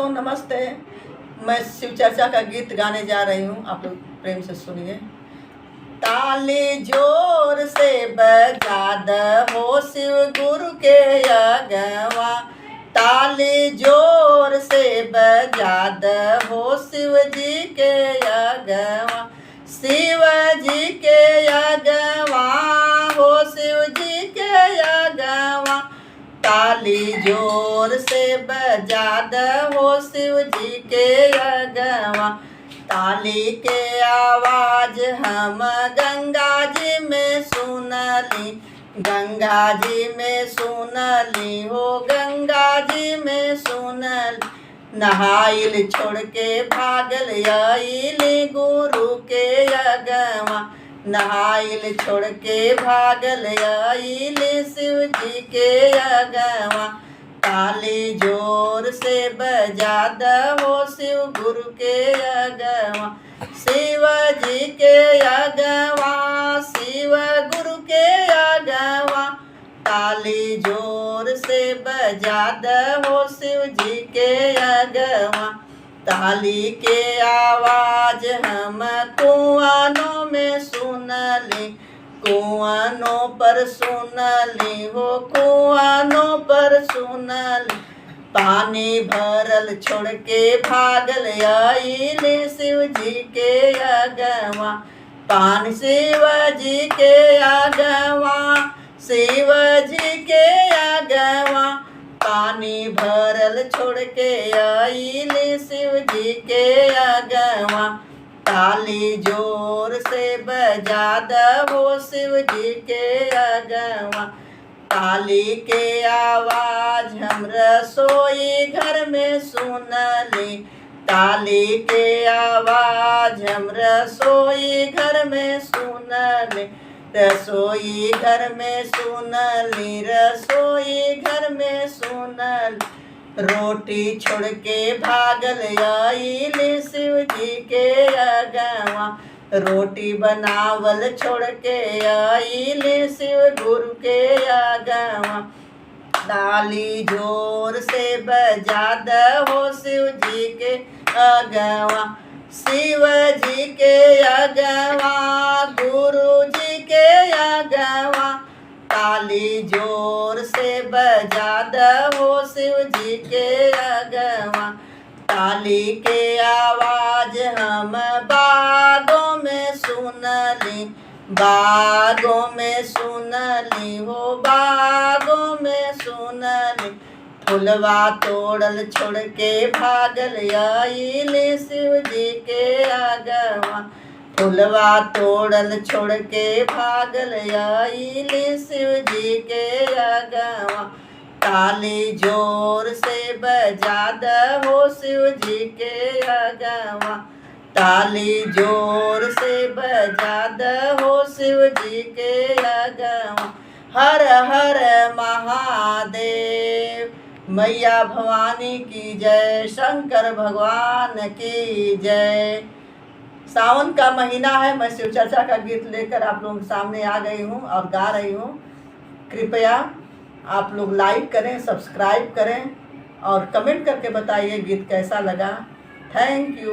दोस्तों नमस्ते। मैं शिव चर्चा का गीत गाने जा रही हूँ, आप लोग प्रेम से सुनिए। ताली जोर से बजा दहो शिव गुरु के अगवा, ताली जोर से बजा दहो शिव जी के अगवा, शिव जी के अगवा हो शिव जी के अगवा, ताली जोर से बजा दहो शिव जी के अगवा। ताली के आवाज हम गंगा जी में सुनली, गंगा जी में सुनली हो गंगा जी में सुनली, नहाइल छोड़ के भागल आइली गुरु के अगवा, नहाइल छोड़ के भागल आइली शिव जी के अगवा। ताली जोर से बजा दहो शिव गुरु के अगवा, शिव जी के अगवा, शिव गुरु के अगवा, ताली जोर से बजा दहो शिव जी के अगवा। ताली के आवाज हम कुआनों में सुनली, कुआनों पर सुनली हो कुआनों पर सुनली, पानी भरल छोड़ के भागल आइली शिव जी के अगवा, पानी शिव जी के अगवा, शिव जी के अगवा, पानी भरल छोड़ के आइली शिव जी के अगवा। ताली जोर से बजा दहो शिव जी के अगवा। ताली के आवाज हम रसोई घर में सुनली, ताली के आवाज हम रसोई घर में सुनली, रसोई घर में सुनली, रसोई घर में सुनली, रोटी छोड़ के भागल आइली शिव जी के अगवा, रोटी बनावल छोड़ के आइली शिव गुरु के अगवा। ताली जोर से बजा दहो शिव जी के अगवा, शिव जी के अगवा, गुरु जी के अगवा, ताली जोर से बजा दहो शिव जी के अगवा। ताली के आवाज हम बागों में सुनली, बागों में सुनली हो बागों में सुनली, फुलवा तोड़ल छोड़ के भागल आइली शिव जी के अगवा, फुलवा तोड़ल छोड़ के भागल आइली शिव जी के अगवा। ताली जोर से बजा दहो शिव जी के अगवा, ताली जोर से बजा दहो शिव जी के अगवा। हर हर महादेव, मैया भवानी की जय, शंकर भगवान की जय। सावन का महीना है, मैं शिव चर्चा का गीत लेकर आप लोगों के सामने आ गई हूँ और गा रही हूँ। कृपया आप लोग लाइक करें, सब्सक्राइब करें और कमेंट करके बताइए गीत कैसा लगा। Thank you.